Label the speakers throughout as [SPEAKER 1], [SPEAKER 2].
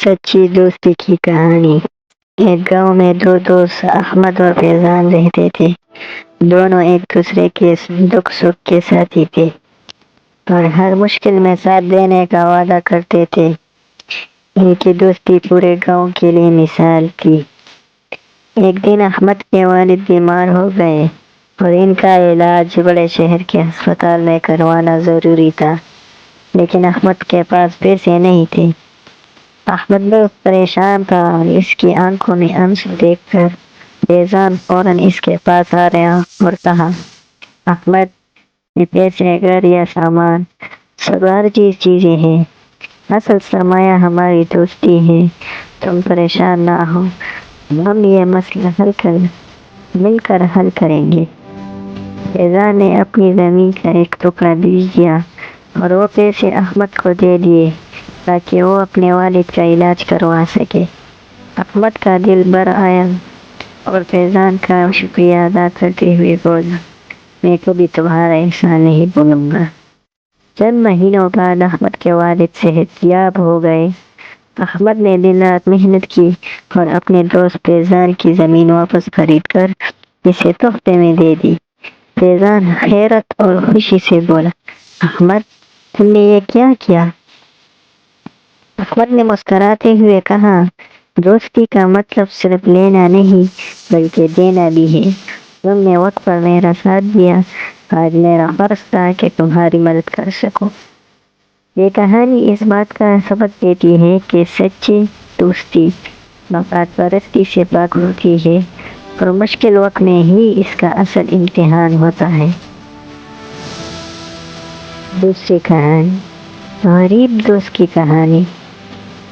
[SPEAKER 1] सच्ची दोस्ती की कहानी। एक गांव में दो दोस्त अहमद और फैजान रहते थे। दोनों एक दूसरे के दुख सुख के साथी थे और हर मुश्किल में साथ देने का वादा करते थे। इनकी दोस्ती पूरे गांव के लिए मिसाल थी। एक दिन अहमद के वालिद बीमार हो गए और इनका इलाज बड़े शहर के अस्पताल में करवाना जरूरी था, लेकिन अहमद के पास पैसे नहीं थे। अहमद बहुत परेशान था और इसकी आंखों में आंसू देखकर फैजान फौरन इसके पास आ गया और कहा, अहमद, ये पैसे, घर या सामान सब आर्जी चीजें हैं, असल सरमाया हमारी दोस्ती है। तुम परेशान ना हो, हम ये मसला मिलकर हल करेंगे। फैजान ने अपनी जमीन का एक टुकड़ा बेच दिया और वो पैसे अहमद को दे दिए ताकि वो अपने वालिद का इलाज करवा सके। अहमद का दिल भर आया और फैजान का शुक्रिया अदा करते हुए बोला, मैं कभी तुम्हारा एहसान नहीं भूलूंगा। चंद महीनों बाद अहमद के वालिद सेहतयाब हो गए। अहमद ने दिन रात मेहनत की और अपने दोस्त फैजान की जमीन वापस खरीद कर इसे तोहफे में दे दी। फैजान हैरत और खुशी से बोला, अहमद, तुमने ये क्या किया? अहमद ने मुस्कुराते हुए कहा, दोस्ती का मतलब सिर्फ लेना नहीं बल्कि देना भी है। तुमने वक्त पर मेरा साथ दिया, आज मेरा फर्ज था कि तुम्हारी मदद कर सकूं। ये कहानी इस बात का सबक देती है कि सच्ची दोस्ती मफाद परस्ती से पाक होती है और मुश्किल वक्त में ही इसका असल इम्तिहान होता है। दूसरी कहानी, गरीब दोस्त की कहानी।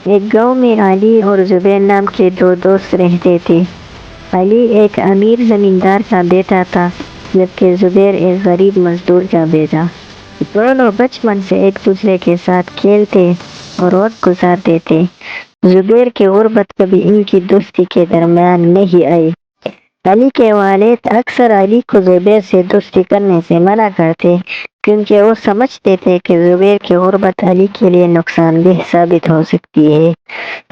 [SPEAKER 1] एक गांव में अली और जुबैर नाम के दो दोस्त रहते थे। अली एक अमीर जमींदार का बेटा था, जबकि जुबैर एक गरीब मजदूर का बेटा। दोनों बचपन से एक दूसरे के साथ खेलते और वक्त गुजारते थे। जुबैर की गुर्बत कभी इनकी दोस्ती के दरमियान नहीं आई। अली के वालिद अक्सर अली को जुबैर से दोस्ती करने से मना करते, क्योंकि वो समझते थे कि जुबैर की गुर्बत अली के लिए नुकसानदेह साबित हो सकती है।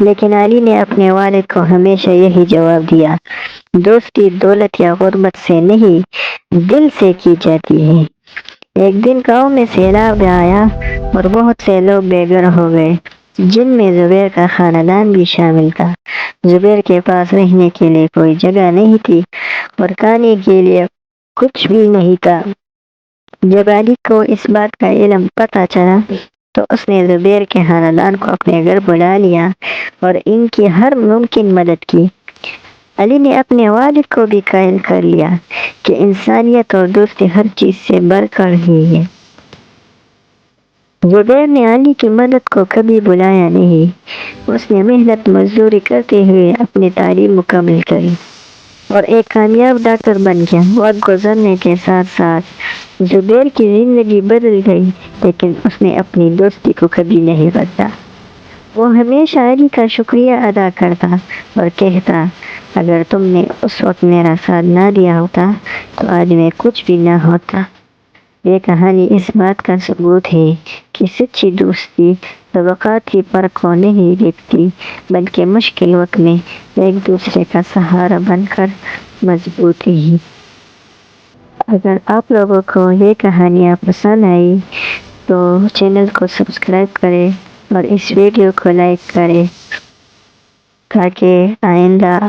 [SPEAKER 1] लेकिन अली ने अपने वालिद को हमेशा यही जवाब दिया, दोस्ती दौलत या गुर्बत से नहीं, दिल से की जाती है। एक दिन गांव में सैलाब आया और बहुत से लोग बेघर हो गए, जिनमें जुबैर का खानदान भी शामिल था। जुबैर के पास रहने के लिए कोई जगह नहीं थी और खाने के लिए कुछ भी नहीं था। जब अली को इस बात का इल्म पता चला तो उसने जुबैर के खानदान को अपने घर बुला लिया और इनकी हर मुमकिन मदद की। अली ने अपने वालिद को भी कायल कर लिया कि इंसानियत और दोस्ती हर चीज से बढ़कर ही है। जुबैर ने अली की मदद को कभी बुलाया नहीं। उसने मेहनत मजदूरी करते हुए अपनी तालीम मुकम्मल करी और एक कामयाब डॉक्टर बन गया। वक्त गुजरने के साथ साथ जुबैर की जिंदगी बदल गई, लेकिन उसने अपनी दोस्ती को कभी नहीं बदला। वो हमेशा अली का शुक्रिया अदा करता और कहता, अगर तुमने उस वक्त मेरा साथ ना दिया होता तो आज मैं कुछ भी ना होता। ये कहानी इस बात का सबूत है कि सच्ची दोस्ती तबक़ात की परख को नहीं देखती, बल्कि मुश्किल वक्त में एक दूसरे का सहारा बनकर मजबूत ही। अगर आप लोगों को ये कहानियाँ पसंद आई तो चैनल को सब्सक्राइब करें और इस वीडियो को लाइक करें ताकि आइंदा